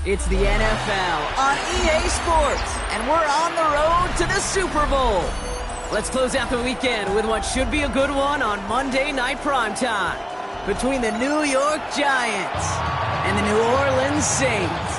It's the NFL on EA Sports, and we're on the road to the Super Bowl. Let's close out the weekend with what should be a good one on Monday Night Primetime between the New York Giants and the New Orleans Saints.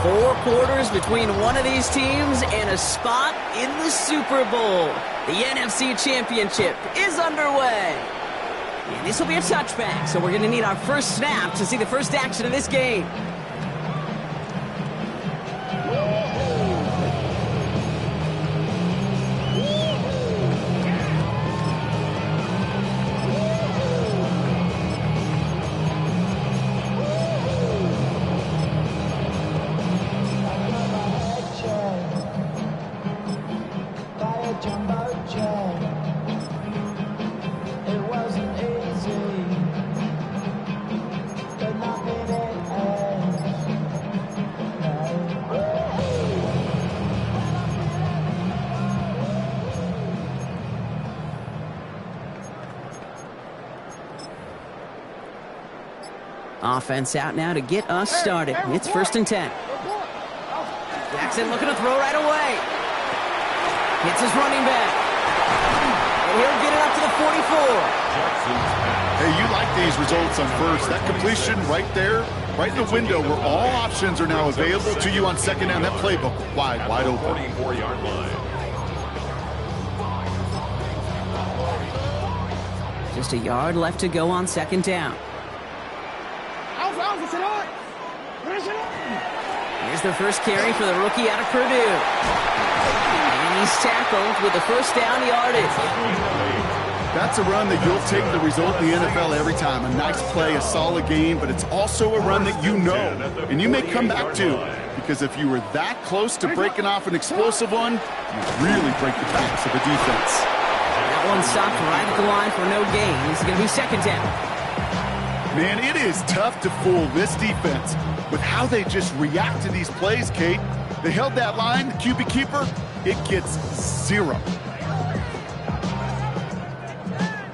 Four quarters between one of these teams and a spot in the Super Bowl. The NFC Championship is underway. And this will be a touchback, so we're going to need our first snap to see the first action of this game. Offense out now to get us started. It's 1st and 10. Jackson looking to throw right away. Hits his running back. And he'll get it up to the 44. Hey, you like these results on first. That completion right there, right in the window where all options are now available to you on second down. That playbook wide open. 44-yard line. Just a yard left to go on second down. Here's the first carry for the rookie out of Purdue. And he's tackled with the first down yardage. That's a run that you'll take the result in the NFL every time. A nice play, a solid game, but it's also a run that you know, and you may come back to. Because if you were that close to breaking off an explosive one, you really break the backs of the defense. That one stopped right at the line for no gain. It's going to be second down. Man, it is tough to fool this defense with how they just react to these plays, Kate. They held that line, the QB keeper, it gets 0.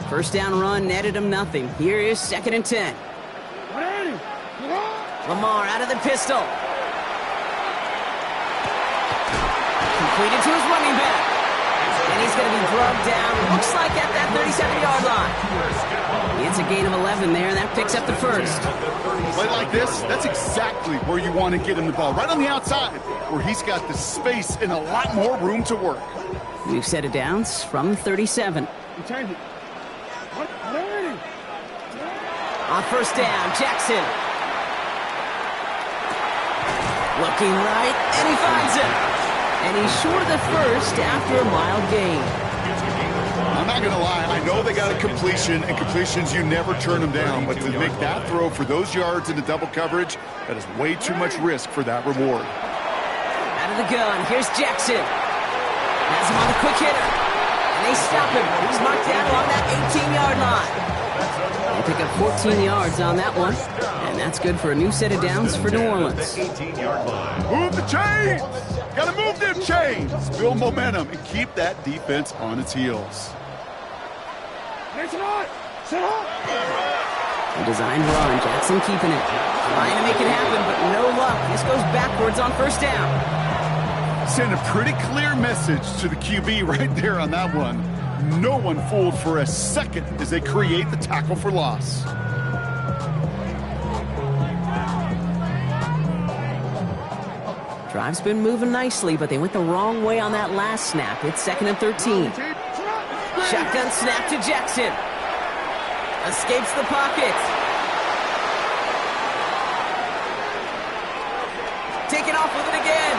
First down run netted him nothing. Here is 2nd and 10. Lamar out of the pistol. Completed to his running back. And he's going to be drugged down, looks like at that 37-yard line. It's a gain of 11 there, and that picks up the first. Play like this, that's exactly where you want to get him the ball, right on the outside, where he's got the space and a lot more room to work. We've set it down from 37. On first down, Jackson. Looking right, and he finds it. And he's short of the first after a mild gain. I'm not going to lie. I know they got a completion, and completions, you never turn them down. But to make that throw for those yards into double coverage, that is way too much risk for that reward. Out of the gun, here's Jackson. Has him on the quick hitter. And they stop him. He's marked down along that 18-yard line. They pick up 14 yards on that one. And that's good for a new set of downs for New Orleans. Move the chains! Got to move them chains! Build momentum and keep that defense on its heels. A designed run, Jackson keeping it. Trying to make it happen, but no luck. This goes backwards on first down. Send a pretty clear message to the QB right there on that one. No one fooled for a second as they create the tackle for loss. Drive's been moving nicely, but they went the wrong way on that last snap. It's 2nd and 13. Shotgun snap to Jackson. Escapes the pocket. Taking off with it again.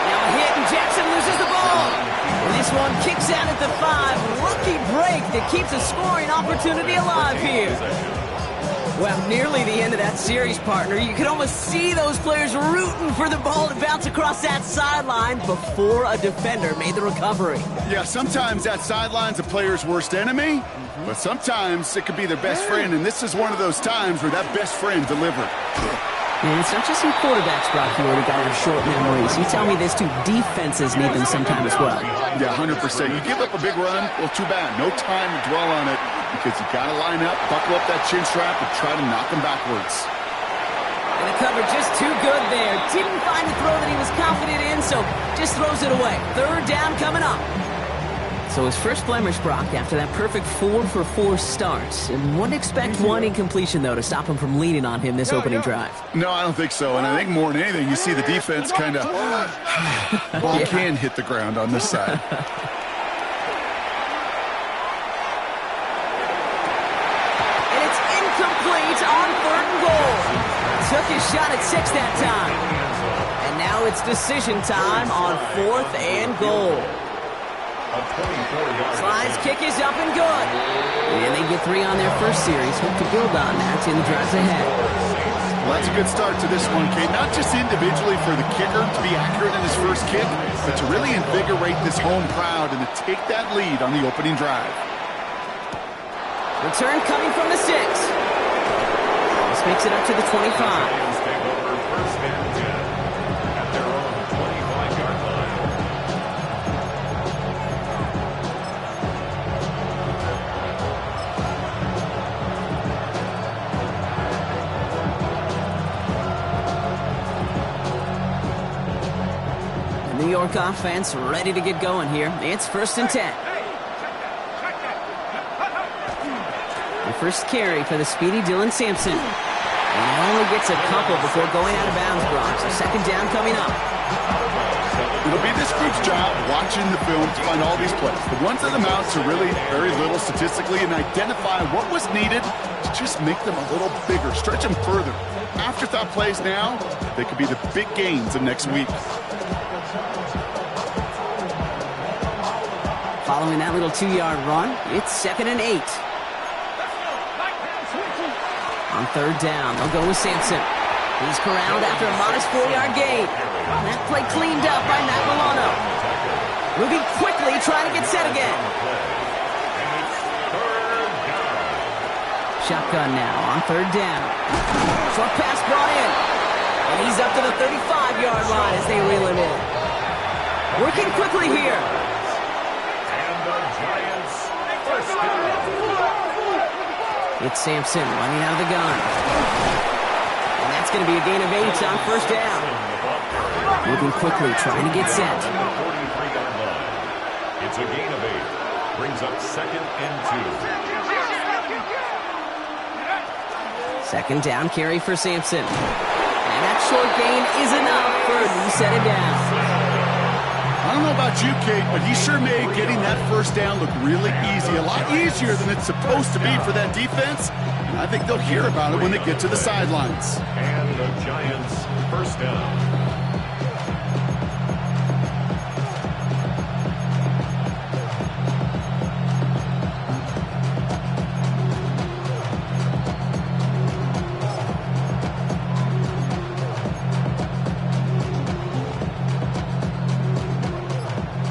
Now a hit, and Jackson loses the ball. And this one kicks out at the 5. Rookie break that keeps a scoring opportunity alive here. Well, nearly the end of that series, partner. You could almost see those players rooting for the ball to bounce across that sideline before a defender made the recovery. Yeah, sometimes that sideline's a player's worst enemy, but sometimes it could be their best friend, and this is one of those times where that best friend delivered. And it's not just some quarterbacks, Brock, who already got our short memories. You tell me this too, defenses need them sometime as well. Yeah, 100%. You give up a big run, well, too bad. No time to dwell on it because you got to line up, buckle up that chin strap, and try to knock them backwards. And the cover just too good there. Didn't find the throw that he was confident in, so just throws it away. Third down coming up. So his first blemish, Brock, after that perfect 4-for-4 start. And wouldn't expect one incompletion, though, to stop him from leaning on him this opening drive. No, I don't think so. And I think more than anything, you see the defense kind of... ball can hit the ground on this side. And it's incomplete on 3rd and goal. Took his shot at 6 that time. And now it's decision time on 4th and goal. Slides kick is up and good. And they get 3 on their first series. Hope to build on that in the drives ahead. Well, that's a good start to this one, Kate. Not just individually for the kicker to be accurate in his first kick, but to really invigorate this home crowd and to take that lead on the opening drive. Return coming from the 6. This makes it up to the 25. New York offense ready to get going here. It's 1st and 10. The first carry for the speedy Dylan Sampson. And he only gets a couple before going out of bounds, Brock. So 2nd down coming up. It'll be this group's job watching the film to find all these plays. The ones that amount to really very little statistically and identify what was needed to just make them a little bigger, stretch them further. Afterthought plays now, they could be the big gains of next week. Following that little 2-yard run, it's 2nd and 8. On 3rd down, they'll go with Sampson. He's corralled after a modest 4-yard gain. That play cleaned up by Matt Milano. Moving quickly, trying to get set again. Shotgun now on 3rd down. Short pass brought in. And he's up to the 35-yard line as they reel him in. Working quickly here. It's Sampson running out of the gun. And that's going to be a gain of 8 on 1st down. Moving quickly, trying to get set. It's a gain of 8. Brings up 2nd and 2. 2nd down carry for Sampson. And that short gain is enough for a new set of downs. I don't know about you, Kate, but he sure made getting that 1st down look really easy. A lot easier than it's supposed to be for that defense. And I think they'll hear about it when they get to the sidelines. And the Giants' 1st down.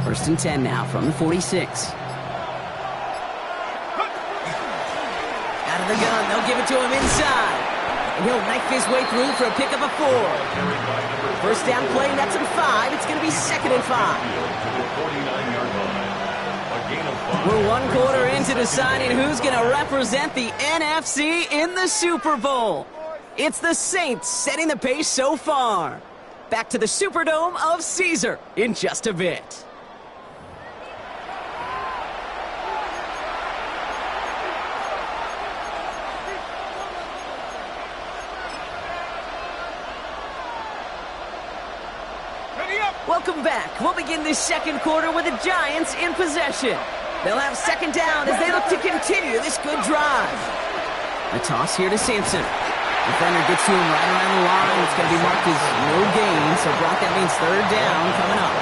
First and 10 now from the 46. Out of the gun, they'll give it to him inside. And he'll knife his way through for a pickup of 4. First down play, that's in 5. It's going to be 2nd and 5. We're 1 quarter into deciding who's going to represent the NFC in the Super Bowl. It's the Saints setting the pace so far. Back to the Superdome of Caesar in just a bit. Welcome back. We'll begin this 2nd quarter with the Giants in possession. They'll have 2nd down as they look to continue this good drive. The toss here to Sampson. Defender gets to him right around the line. It's going to be marked as no gain, so Brock, that means 3rd down coming up.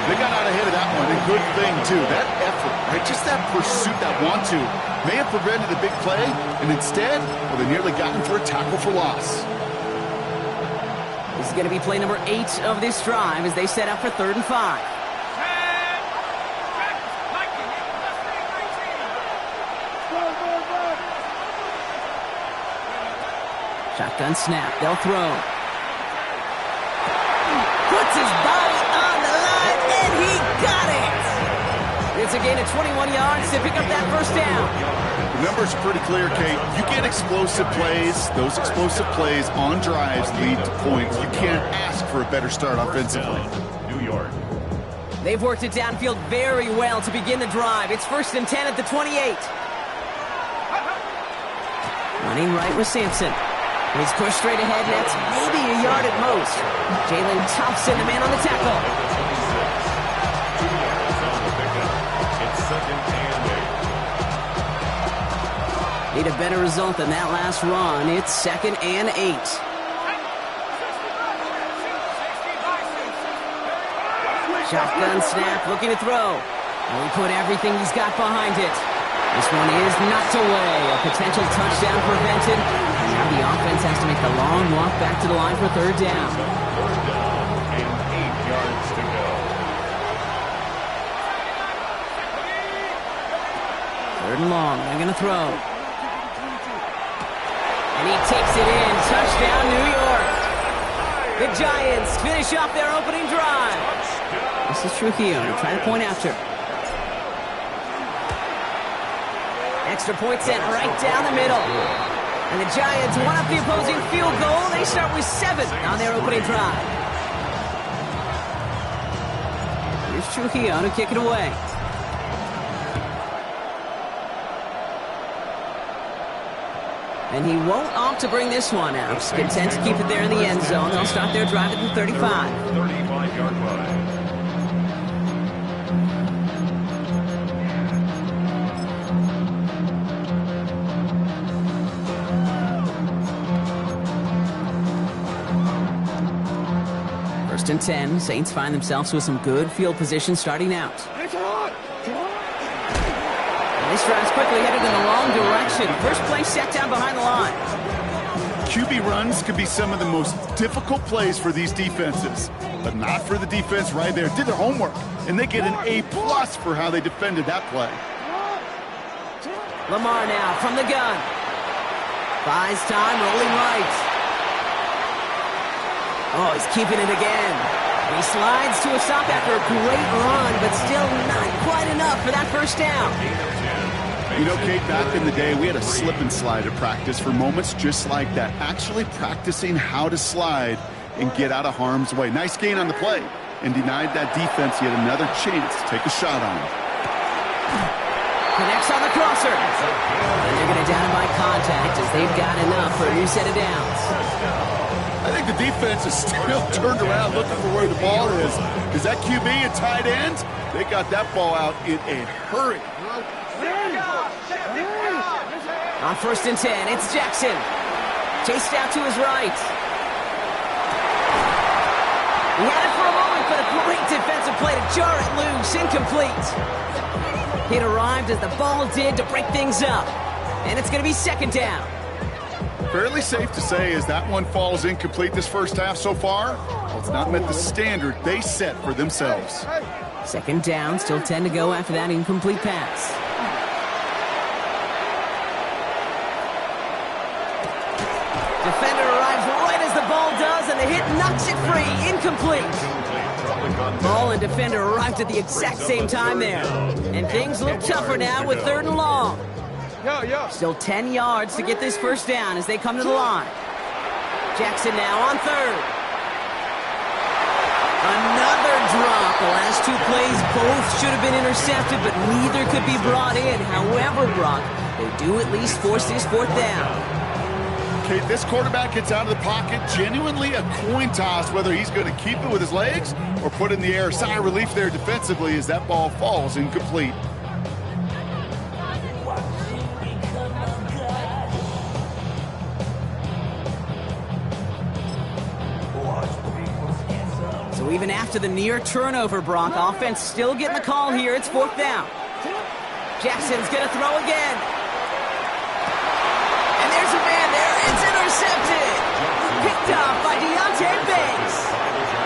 They got out ahead of that one, and good thing, too. That effort, right? Just that pursuit, that want-to, may have prevented a big play, and instead, well, they nearly got him for a tackle for loss. This is going to be play number 8 of this drive as they set up for 3rd and 5. Shotgun snap. They'll throw. Puts his body on the line, and he got it! It's a gain of 21 yards to pick up that first down. The numbers are pretty clear, Kate. You get explosive plays. Those explosive plays on drives lead to points. You can't ask for a better start offensively. New York. They've worked it downfield very well to begin the drive. It's 1st and 10 at the 28. Running right with Sampson. He's pushed straight ahead, and that's maybe a yard at most. Jalen Thompson, the man on the tackle. 2 yards on the pickup. It's 2nd and 8. Need a better result than that last run. It's 2nd and 8. Shotgun snap, looking to throw. And he put everything he's got behind it. This one is knocked away. A potential touchdown prevented. Now the offense has to make the long walk back to the line for 3rd down. 3rd down and 8 yards to go. 3rd and long. They're going to throw. And he takes it in. Touchdown, New York. The Giants finish off their opening drive. This is Trujillo trying to point after. Extra point sent right down the middle. And the Giants one up the opposing field goal. They start with 7 on their opening drive. Here's Trujillo to kick it away. And he won't opt to bring this one out. He's content to keep it there in the end zone. They'll start their drive at the 35. 35-yard line. First and 10. Saints find themselves with some good field position starting out. And this drive's quickly headed in the wrong direction. First play set down behind the line. QB runs could be some of the most difficult plays for these defenses, but not for the defense right there. Did their homework, and they get an A+ for how they defended that play. Lamar now from the gun. Buys time, rolling right. Oh, he's keeping it again. And he slides to a stop after a great run, but still not quite enough for that first down. You know, Kate, back in the day, we had a slip and slide at practice for moments just like that. Actually practicing how to slide and get out of harm's way. Nice gain on the play, and denied that defense yet another chance to take a shot on him. Connects on the crosser. And they're going to down by contact as they've got enough for a new set of downs. I think the defense is still turned around looking for where the ball is. Is that QB a tight end? They got that ball out in a hurry. On 1st and 10, it's Jackson. Chased out to his right. He had it for a moment, but a great defensive play to jar it loose. Incomplete. It arrived as the ball did to break things up. And it's going to be 2nd down. Fairly safe to say as that one falls incomplete this first half so far, well, it's not met the standard they set for themselves. 2nd down, still 10 to go after that incomplete pass. Defender arrives right as the ball does, and the hit knocks it free. Incomplete. Ball and defender arrived at the exact same time there. And things look tougher now with 3rd and long. Still 10 yards to get this first down as they come to the line. Jackson now on 3rd. Another drop. The last 2 plays both should have been intercepted, but neither could be brought in. However, Brock, they do at least force this 4th down. Okay, this quarterback gets out of the pocket, genuinely a coin toss whether he's going to keep it with his legs or put it in the air. Sigh of relief there defensively as that ball falls incomplete. So even after the near turnover, Brock, offense still getting the call here. It's 4th down. Jackson's going to throw again. And there's a man there. It's intercepted. Picked off by Deontay Banks.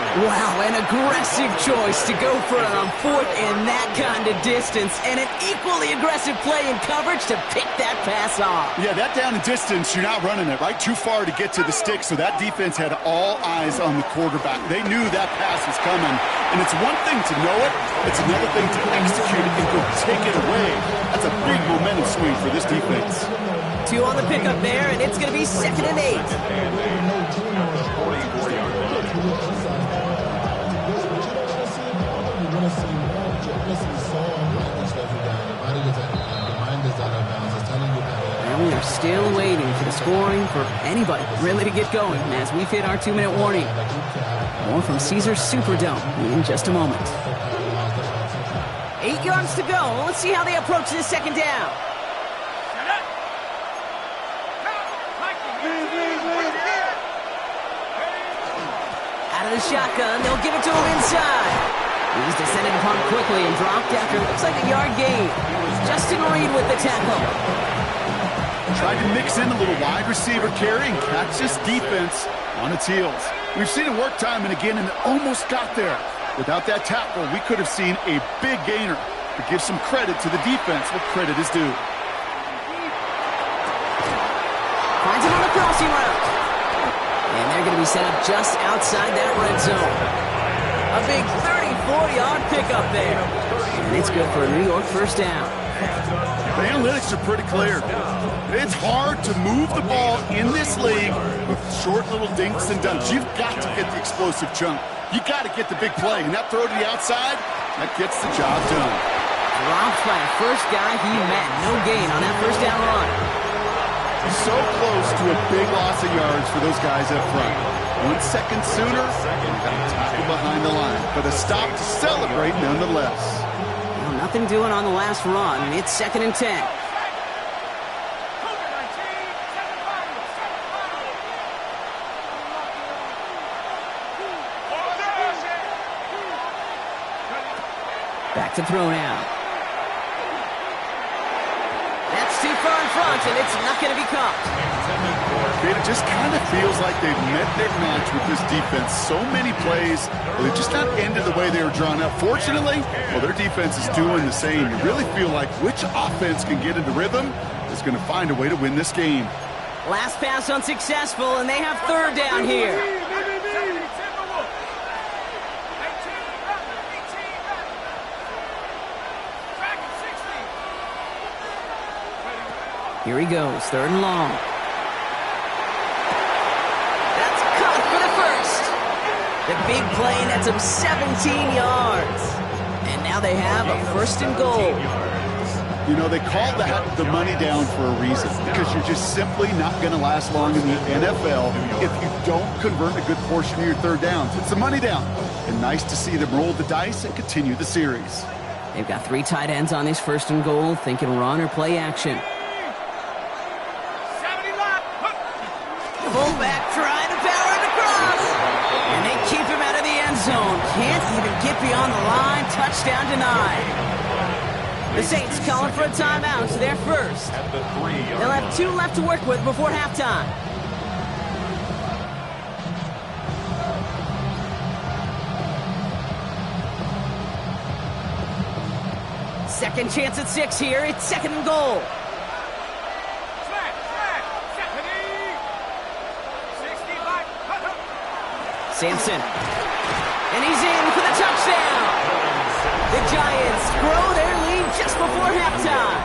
Wow, an aggressive choice to go for it on 4th and that kind of distance. And an equally aggressive play in coverage to pick that pass off. Yeah, that down and distance, you're not running it, right? Too far to get to the stick, so that defense had all eyes on the quarterback. They knew that pass was coming. And it's one thing to know it, it's another thing to execute it and go take it away. That's a big momentum swing for this defense. 2 on the pickup there, and it's going to be 2nd and 8. And we are still waiting for the scoring for anybody really to get going as we've hit our 2-minute warning. More from Caesars Superdome in just a moment. 8 yards to go. Let's see how they approach this 2nd down. Out of the shotgun, they'll give it to him inside. He's descended upon quickly and dropped after it looks like a yard gain. Justin Reed with the tackle. Tried to mix in a little wide receiver carry and catch this defense on its heels. We've seen it work time and again, and it almost got there. Without that tackle, we could have seen a big gainer. But give some credit to the defense where credit is due. Finds him on the crossing route. And they're going to be set up just outside that red zone. A big 34-yard pickup there. And it's good for a New York 1st down. The analytics are pretty clear. It's hard to move the ball in this league with short little dinks and dunks. You've got to get the explosive chunk. You got to get the big play. And that throw to the outside, that gets the job done. Dropped by a first guy he met. No gain on that 1st down run. So close to a big loss of yards for those guys up front. 1 second sooner, and got a tackle behind the line. But a stop to celebrate nonetheless. Well, nothing doing on the last run, and it's 2nd and 10. Back to throw now. That's too far in front, and it's not going to be caught. It just kind of feels like they've met their match with this defense. So many plays, they've just not ended the way they were drawn up. Fortunately, well, their defense is doing the same. You really feel like which offense can get into rhythm is going to find a way to win this game. Last pass unsuccessful, and they have 3rd down here. Here he goes, 3rd and long. That's caught for the 1st. The big play nets him 17 yards. And now they have a 1st and goal. You know, they call that the money down for a reason, because you're just simply not going to last long in the NFL if you don't convert a good portion of your 3rd downs. It's the money down. And nice to see them roll the dice and continue the series. They've got 3 tight ends on this 1st and goal, thinking run or play action. Fullback trying to power it across. And they keep him out of the end zone. Can't even get beyond the line. Touchdown denied. The Saints calling for a timeout, so they're first. They'll have 2 left to work with before halftime. Second chance at 6 here. It's 2nd and goal. Sampson. And he's in for the touchdown. The Giants grow their lead just before halftime.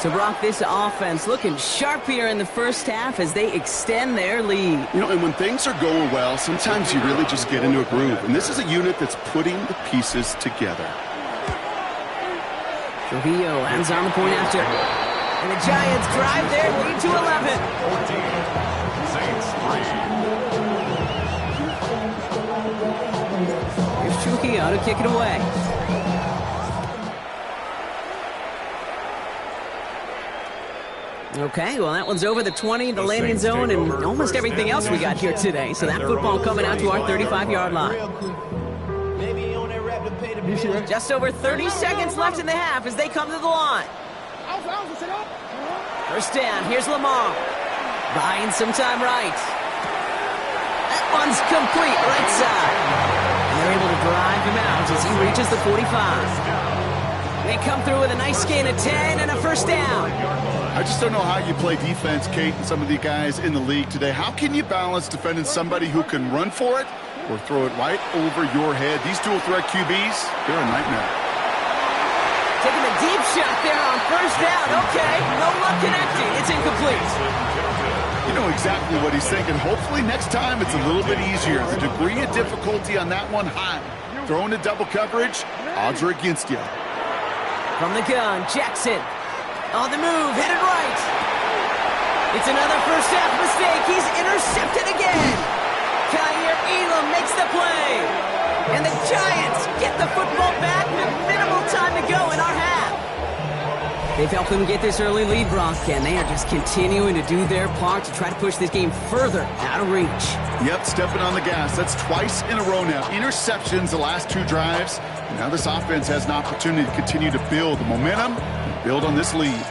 So, Brock, this offense looking sharp here in the 1st half as they extend their lead. You know, and when things are going well, sometimes you really just get into a groove. And this is a unit that's putting the pieces together. Trujillo ends on the point after. And the Giants drive their lead to 11. 14. Saints 3. Here's Trujillo to kick it away. Okay, well, that one's over the 20, the landing zone, and almost everything else we got here today. So that football coming out to our 35-yard line. Just over 30 seconds left in the half as they come to the line. First down, here's Lamar. Buying some time right. That one's complete, right side. And they're able to drive him out as he reaches the 45. They come through with a nice gain of 10 and a first down. I just don't know how you play defense, Kate, and some of the guys in the league today. How can you balance defending somebody who can run for it or throw it right over your head? These dual threat QBs, they're a nightmare. Taking a deep shot there on first down. Okay, no luck connecting. It's incomplete. You know exactly what he's thinking. Hopefully next time it's a little bit easier. The degree of difficulty on that one high. Throwing to double coverage, odds are against you. From the gun, Jackson. On the move, headed right. It's another first half mistake. He's intercepted again. Kyer Elam makes the play. And the Giants get the football back with minimal time to go in our half. They've helped them get this early lead, Brock, and they are just continuing to do their part to try to push this game further out of reach. Yep, stepping on the gas. That's twice in a row now. Interceptions the last two drives. Now this offense has an opportunity to continue to build the momentum and build on this lead.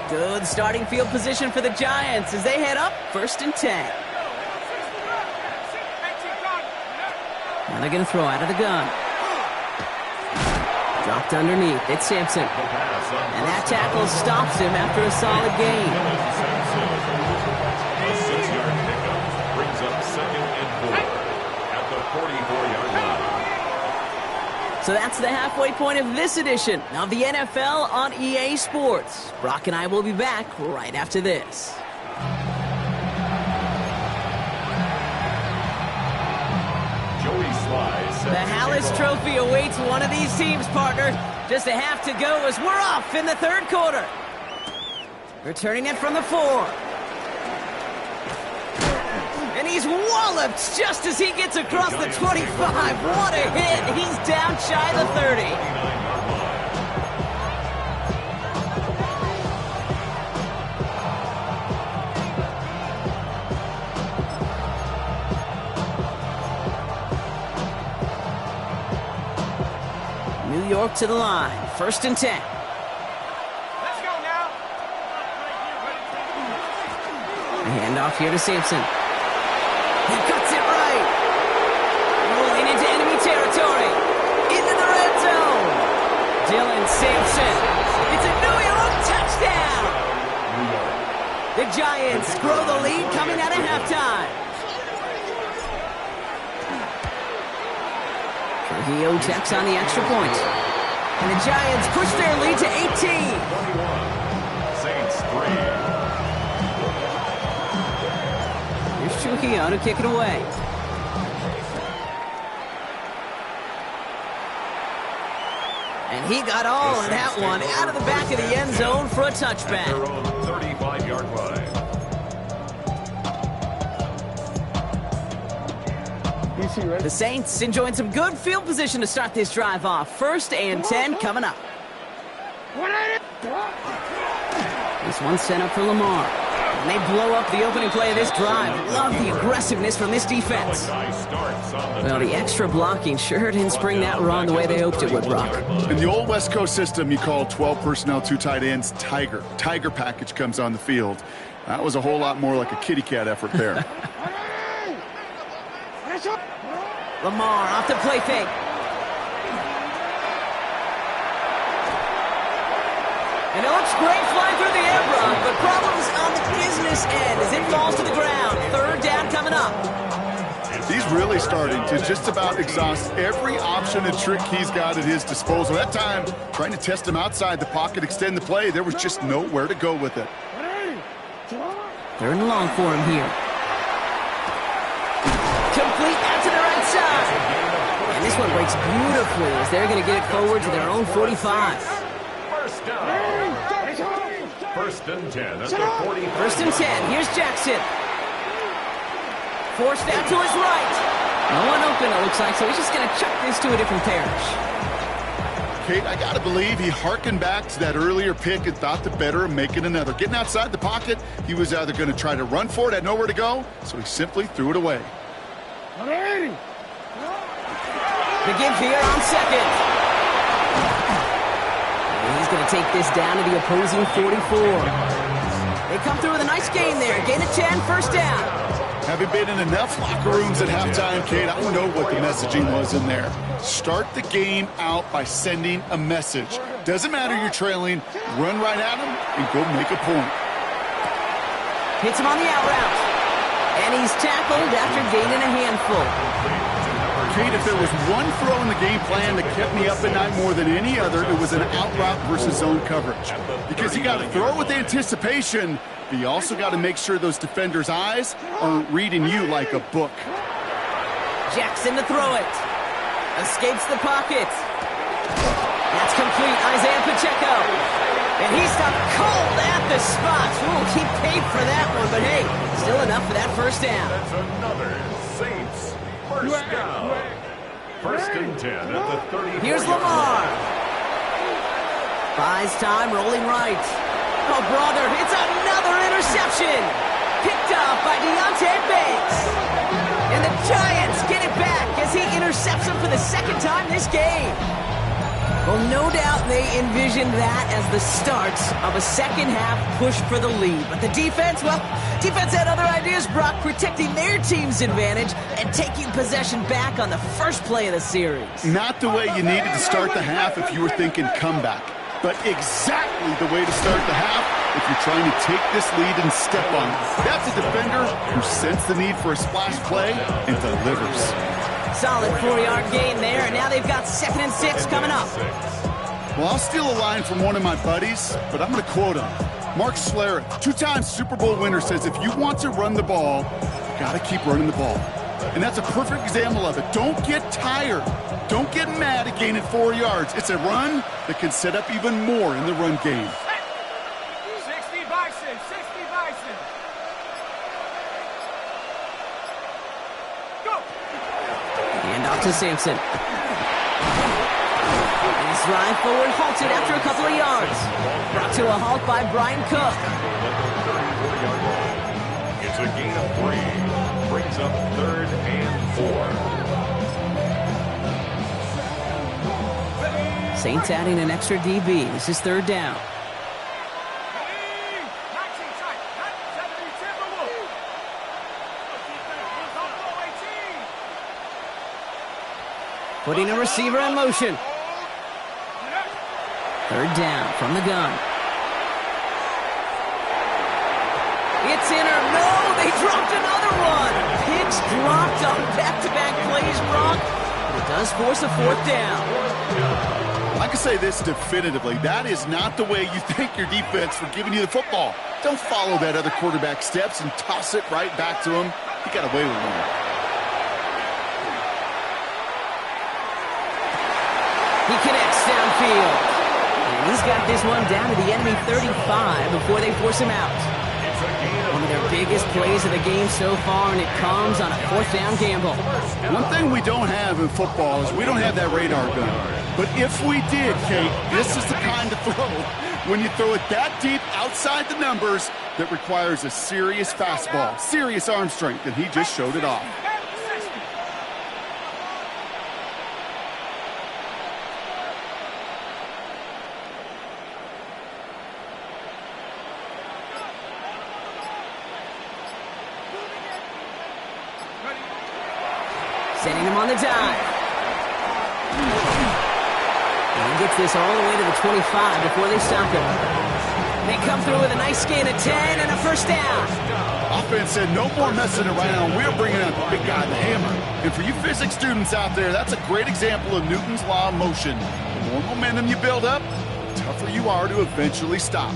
Good starting field position for the Giants as they head up first and 10. Now they're going to throw out of the gun. Dropped underneath. It's Sampson. And that tackle stops him after a solid gain. A 6-yard pickup brings up 2nd and 4 at the 44-yard line. So that's the halfway point of this edition of the NFL on EA Sports. Brock and I will be back right after this. The Hallis Trophy awaits one of these teams, partner. Just a half to go as we're off in the third quarter. Returning it from the 4. And he's walloped just as he gets across the 25. What a hit. He's down shy of the 30. New York to the line. First and 10. Let's go now. A handoff here to Sampson. He cuts it right. Rolling into enemy territory. Into the red zone. Dylan Sampson. It's a New York touchdown. The Giants grow the lead coming out of halftime. Trujillo checks on the extra point. And the Giants push their lead to 18. 21. Saints 3. Here's Trujillo to kick it away. And he got all of that one out of the back of the end zone for a touchback. Their own 35-yard line. The Saints enjoying some good field position to start this drive off. First and 10 coming up. This one's sent up for Lamar. And they blow up the opening play of this drive. Love the aggressiveness from this defense. Well, the extra blocking sure didn't spring that run the way they hoped it would, Brock. In the old West Coast system, you call 12 personnel, 2 tight ends, Tiger. Tiger package comes on the field. That was a whole lot more like a kitty cat effort there. Lamar off the play fake. And it looks great flying through the air, Brock, but problems on the business end as it falls to the ground. Third down coming up. He's really starting to just about exhaust every option and trick he's got at his disposal. That time, trying to test him outside the pocket, extend the play, there was just nowhere to go with it. Third and long for him here. Complete out to the right side. And this one breaks beautifully as they're going to get it forward to their own 45. First down. First and 10 at the 40. First and 10. Here's Jackson. Forced out to his right. No one open, it looks like, so he's just going to chuck this to a different parish. Kate, I got to believe he harkened back to that earlier pick and thought the better of making another. Getting outside the pocket, he was either going to try to run for it, had nowhere to go, so he simply threw it away. The give here on second. And he's going to take this down to the opposing 44. They come through with a nice gain there. Gain of 10, first down. Having been in enough locker rooms at halftime, Kate, I know what the messaging was in there. Start the game out by sending a message. Doesn't matter you're trailing, run right at him and go make a point. Hits him on the out route. And he's tackled after gaining a handful. Kate, if there was one throw in the game plan that kept me up at night more than any other, it was an out route versus zone coverage. Because you got to throw with anticipation, but you also got to make sure those defenders' eyes aren't reading you like a book. Jackson to throw it. Escapes the pocket. That's complete. Isaiah Pacheco. And he stopped cold at the spot. Ooh, keep paid for that one, but hey, still enough for that first down. That's another Saints first down. First and 10 at the 34. Here's Lamar. Buys time, rolling right. Oh, brother, it's another interception. Picked up by Deontay Banks. And the Giants get it back as he intercepts him for the second time this game. Well, no doubt they envisioned that as the start of a second-half push for the lead. But the defense, well, defense had other ideas, Brock, protecting their team's advantage and taking possession back on the first play of the series. Not the way you needed to start the half if you were thinking comeback, but exactly the way to start the half if you're trying to take this lead and step on it. That's a defender who sensed the need for a splash play and delivers. Solid 4-yard gain there, and now they've got 2nd and 6 coming up. Well, I'll steal a line from one of my buddies, but I'm going to quote him. Mark Schlereth, 2-time Super Bowl winner, says if you want to run the ball, you got to keep running the ball. And that's a perfect example of it. Don't get tired. Don't get mad at gaining 4 yards. It's a run that can set up even more in the run game. 60 Bison, 60 Bison. Go. Hand off to Sampson. And his drive forward halted after a couple of yards. Brought to a halt by Brian Cook. It's a gain of 3. Brings up 3rd and 4. Saints adding an extra DB. This is 3rd down. Putting a receiver in motion. 3rd down from the gun. It's in or no, they dropped another one. Picks dropped on back-to-back plays, Brock. It does force a 4th down. I can say this definitively. That is not the way you thank your defense for giving you the football. Don't follow that other quarterback steps and toss it right back to him. He got away with one. He connects downfield. And he's got this one down to the enemy 35 before they force him out. One of their biggest plays of the game so far, and it comes on a 4th down gamble. One thing we don't have in football is we don't have that radar gun. But if we did, Kate, this is the kind of throw, when you throw it that deep outside the numbers, that requires a serious fastball, serious arm strength, and he just showed it off. Sending him on the dive. And he gets this all the way to the 25 before they stop him. They come through with a nice gain of 10 and a first down. Offense said no more messing around. We're bringing out the big guy, the hammer. And for you physics students out there, that's a great example of Newton's law of motion. The more momentum you build up, the tougher you are to eventually stop.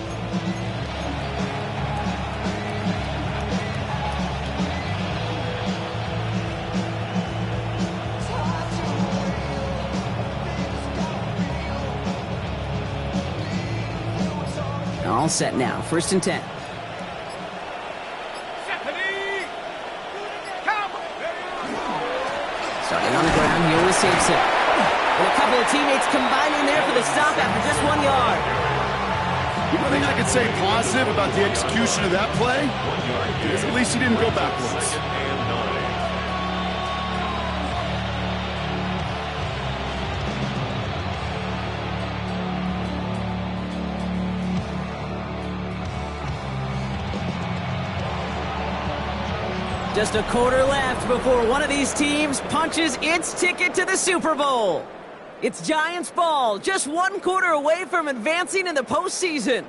All set now. 1st and 10. Starting on the ground here with Sampson. And a couple of teammates combining there for the stop after just 1 yard. The only thing I could say positive about the execution of that play is at least he didn't go backwards. Just a quarter left before one of these teams punches its ticket to the Super Bowl. It's Giants ball, just 1 quarter away from advancing in the postseason.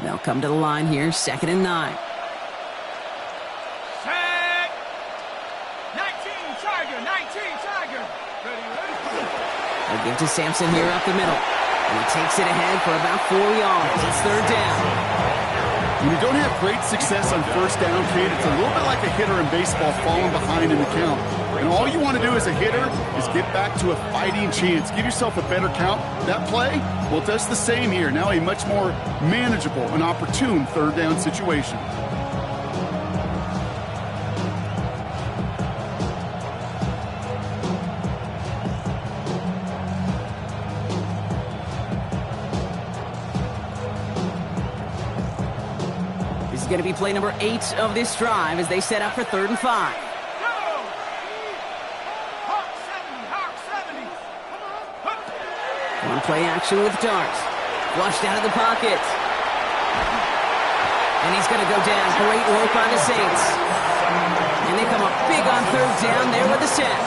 They'll come to the line here, 2nd and 9. Set. 19, Tiger, 19, Tiger. Ready, ready. They give to Sampson here up the middle. And he takes it ahead for about 4 yards. It's 3rd down. When you don't have great success on 1st down, Kate, it's a little bit like a hitter in baseball falling behind in the count. And all you want to do as a hitter is get back to a fighting chance. Give yourself a better count. That play, well, it does the same here. Now a much more manageable and opportune 3rd down situation. This is going to be play number 8 of this drive as they set up for 3rd and 5. One play action with Dart. Flushed out of the pocket. And he's going to go down. Great work by the Saints. And they come up big on 3rd down there with the set.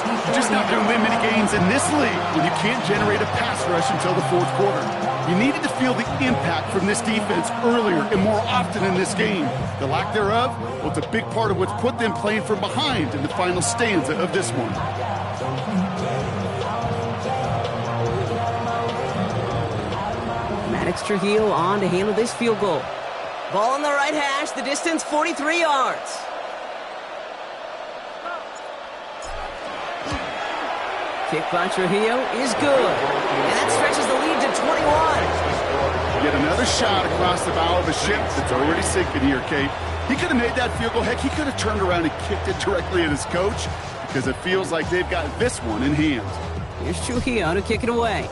You're just not going to win many games in this league when you can't generate a pass rush until the 4th quarter. You needed to feel the impact from this defense earlier and more often in this game. The lack thereof, well, it's a big part of what's put them playing from behind in the final stanza of this one. Trujillo on to handle this field goal. Ball on the right hash, the distance 43 yards. Kick by Trujillo is good. And that stretches the lead to 21. Get another shot across the bow of a ship that's already sinking here, Kate. He could have made that field goal. Heck, he could have turned around and kicked it directly at his coach because it feels like they've got this one in hand. Here's Trujillo to kick it away.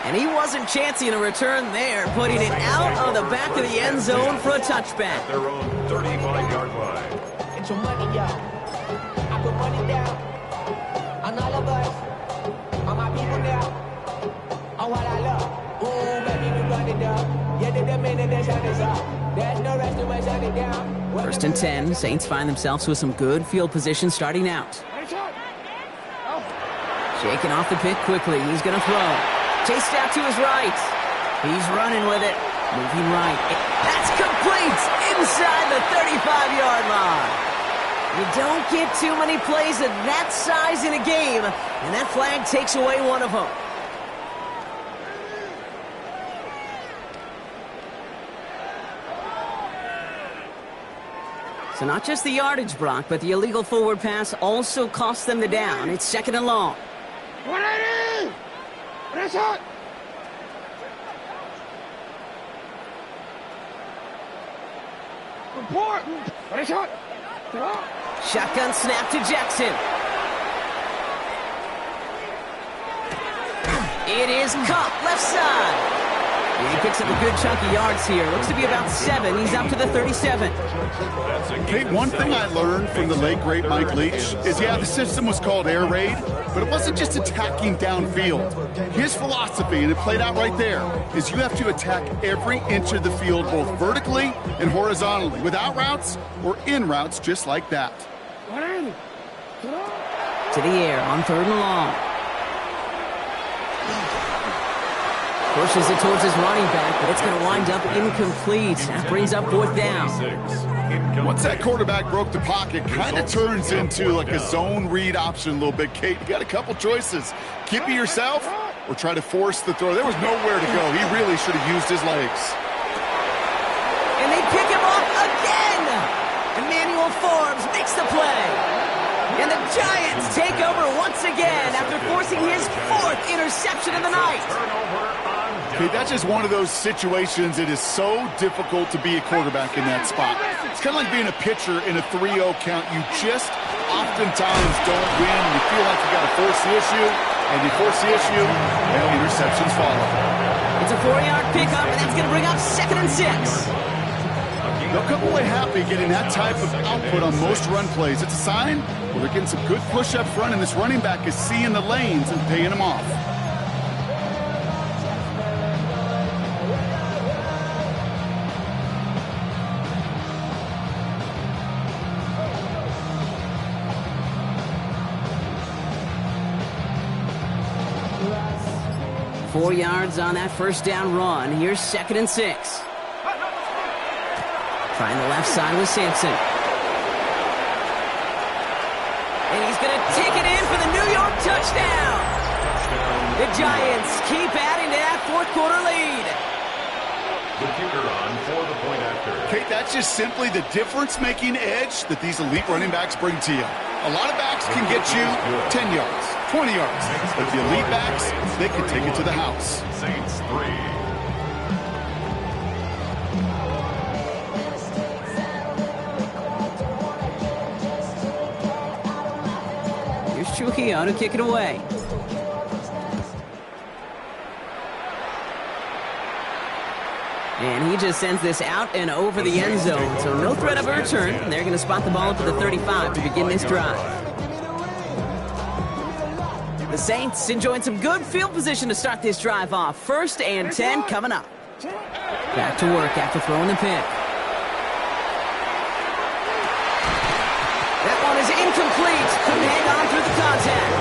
And he wasn't chancing a return there, putting it out of the back of the end zone for a touchback. Their own 35-yard line. Get your money, y'all. I put money down on all of us, on my people now, on what I love. Ooh, baby, we run it down. Yeah, the minute they shut us up. There's no rest to shut it down. 1st and 10, Saints find themselves with some good field position starting out. Shaking off the pick quickly, he's going to throw. Chased out to his right. He's running with it. Moving right. That's complete inside the 35-yard line. You don't get too many plays of that size in a game, and that flag takes away one of them. So not just the yardage, Brock, but the illegal forward pass also cost them the down. It's 2nd and long. 180! Press hot! Report! Press hot! Shotgun snap to Jackson. It is caught left side. And he picks up a good chunk of yards here. Looks to be about 7. He's up to the 37. Hey, one thing I learned from the late, great Mike Leach is, yeah, the system was called air raid, but it wasn't just attacking downfield. His philosophy, and it played out right there, is you have to attack every inch of the field, both vertically and horizontally, without routes or in routes just like that. To the air on 3rd and long. Pushes it towards his running back, but it's going to wind up incomplete. That brings up 4th down. Once that quarterback broke the pocket, kind of turns into like a zone read option a little bit, Kate. You got a couple choices. Keep it yourself or try to force the throw. There was nowhere to go. He really should have used his legs. full forms, makes the play. And the Giants take over once again after forcing his 4th interception of the night. Okay, that's just one of those situations. It is so difficult to be a quarterback in that spot. It's kind of like being a pitcher in a 3-0 count. You just oftentimes don't win. You feel like you got to force the issue, and you force the issue, and interceptions follow. It's a 4-yard pickup, and that's going to bring up 2nd and 6. They'll come away happy getting that type of output on most run plays. It's a sign where they're getting some good push up front, and this running back is seeing the lanes and paying them off. Four yards on that first down run. Here's 2nd and 6. Trying the left side with Sampson. And he's going to take it in for the New York touchdown. The Giants keep adding to that 4th quarter lead. The kicker on for the point after. Kate, that's just simply the difference-making edge that these elite running backs bring to you. A lot of backs can get you 10 yards, 20 yards. But the elite backs, they can take it to the house. Saints 3. Trujillo to kick it away. And he just sends this out and over the end zone. So no threat of a return. They're going to spot the ball up to the 35 to begin this drive. The Saints enjoying some good field position to start this drive off. 1st and 10 coming up. Back to work after throwing the pick. That one is incomplete. Couldn't hang on through the contact.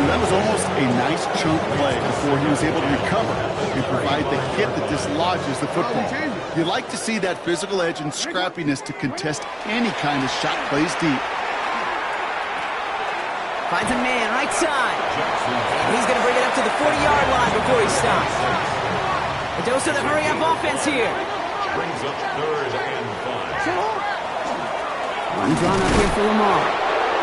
That was almost a nice chunk play before he was able to recover and provide the hit that dislodges the football. You like to see that physical edge and scrappiness to contest any kind of shot plays deep. Finds a man right side. And he's going to bring it up to the 40-yard line before he stops. A dose of the hurry-up offense here. Brings up 3rd and 5. One drawn up here for Lamar.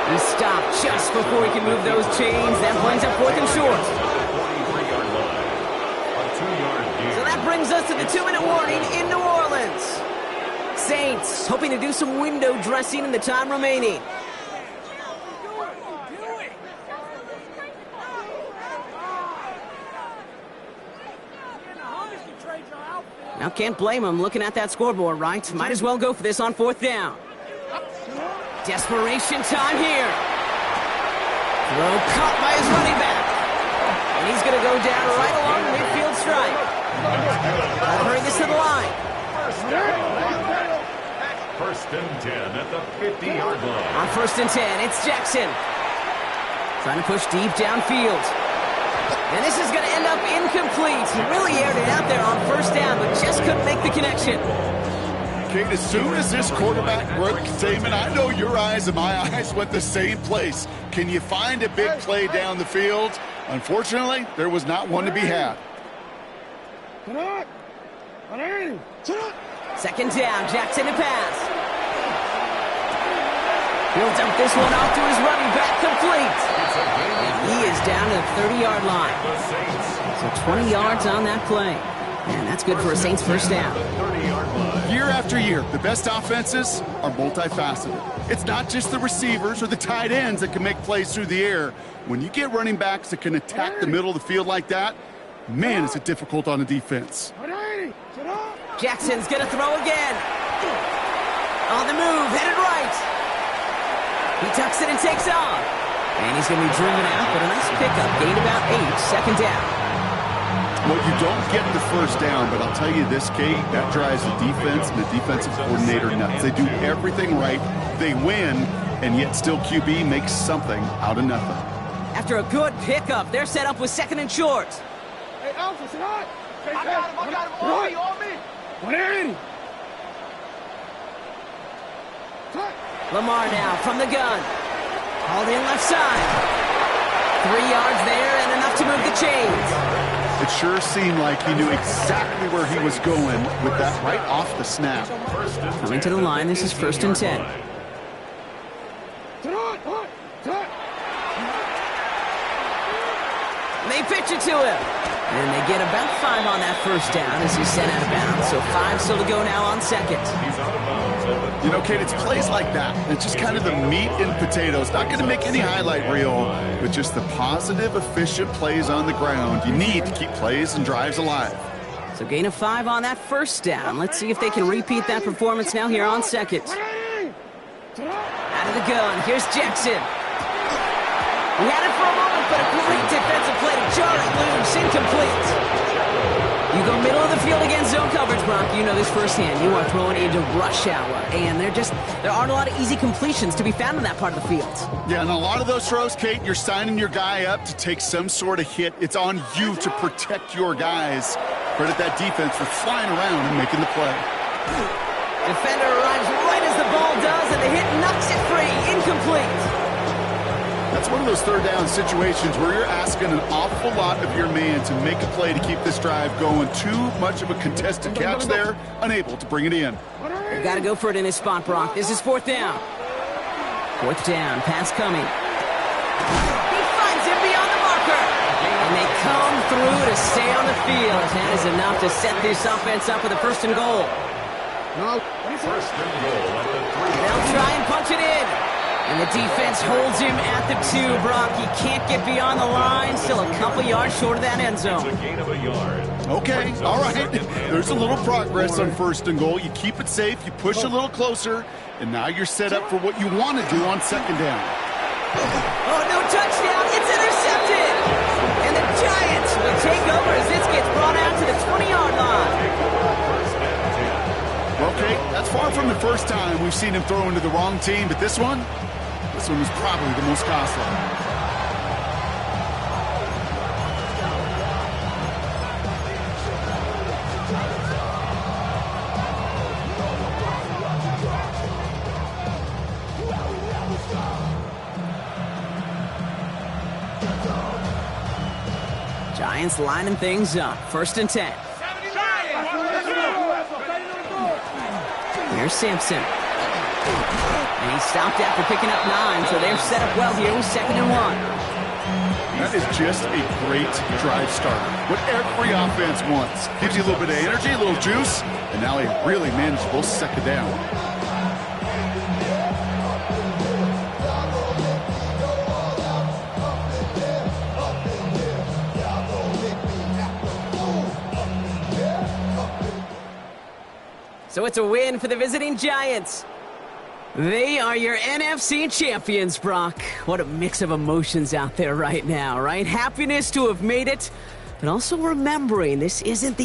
He stopped just before he can move those chains. That brings up 4th and short. 43-yard line. A 2-yard gain. So that brings us to the 2-minute warning in New Orleans. Saints hoping to do some window dressing in the time remaining. Now can't blame him looking at that scoreboard, right? Might as well go for this on 4th down. Desperation time here. Throw caught by his running back. And he's going to go down right along the midfield stripe. I'll hurry this to the line. 1st and 10 at the 50-yard line. On 1st and 10, it's Jackson. Trying to push deep downfield. And this is going to end up incomplete. He really aired it out there on 1st down, but just couldn't make the connection. Kate, as soon as this quarterback broke containment, I know your eyes and my eyes went the same place. Can you find a big play down the field? Unfortunately, there was not one to be had. 2nd down, Jackson to pass. He'll dump this one off to his running back, complete. And he is down to the 30-yard line. So 20 yards on that play. And that's good for a Saints 1st down. Year after year, the best offenses are multifaceted. It's not just the receivers or the tight ends that can make plays through the air. When you get running backs that can attack the middle of the field like that, man, is it difficult on a defense. Jackson's going to throw again. On the move, headed right. He tucks it and takes off. And he's going to be driven out, but a nice pickup. Gained about 8, 2nd down. Well, you don't get the 1st down, but I'll tell you this, Kate, that drives the defense and the defensive coordinator nuts. They do everything right. They win, and yet still QB makes something out of nothing. After a good pickup, they're set up with 2nd and short. Hey, Alpha, sit on. I got him. On me. 180. Lamar now from the gun. Hauled in left side. 3 yards there and enough to move the chains. It sure seemed like he knew exactly where he was going with that right off the snap. Coming to the line, this is 1st and 10. They pitch it to him. And they get about 5 on that 1st down as he's sent out of bounds. So 5 still to go now on 2nd. You know, Kate, it's plays like that. It's just kind of the meat and potatoes. Not going to make any highlight reel, but just the positive, efficient plays on the ground. You need to keep plays and drives alive. So gain of 5 on that 1st down. Let's see if they can repeat that performance now here on 2nd. Out of the gun, here's Jackson. He had it for a moment, but a great defensive play to jar it loose, incomplete. You go middle of the field against zone coverage, Brock. You know this firsthand. You are throwing into rush hour, and there aren't a lot of easy completions to be found in that part of the field. Yeah, and a lot of those throws, Kate, you're signing your guy up to take some sort of hit. It's on you to protect your guys. Credit that defense for flying around and making the play. Defender arrives right as the ball does, and the hit knocks it free. Incomplete. That's one of those 3rd down situations where you're asking an awful lot of your man to make a play to keep this drive going. Too much of a contested catch there, unable to bring it in. They've got to go for it in this spot, Brock. This is 4th down. 4th down, pass coming. He finds him beyond the marker. And they come through to stay on the field. That is enough to set this offense up with a 1st and goal. First and goal at the 3. They'll try and punch it in. And the defense holds him at the 2, Brock. He can't get beyond the line. Still a couple yards short of that end zone. It's a gain of a yard. Okay, all right. There's a little progress on 1st and goal. You keep it safe, you push a little closer, and now you're set up for what you want to do on 2nd down. Oh, no touchdown. It's intercepted. And the Giants will take over as this gets brought out to the 20-yard line. Well, Kate, that's far from the first time we've seen him throw into the wrong team, but this one was probably the most costly. Giants lining things up. 1st and 10. Here's Sampson. And he stopped after picking up 9, so they're set up well here with 2nd and 1. That is just a great drive starter. What every offense wants. Gives you a little bit of energy, a little juice, and now a really manageable 2nd down. So it's a win for the visiting Giants. They are your NFC champions, Brock. What a mix of emotions out there right now, right? Happiness to have made it, but also remembering this isn't the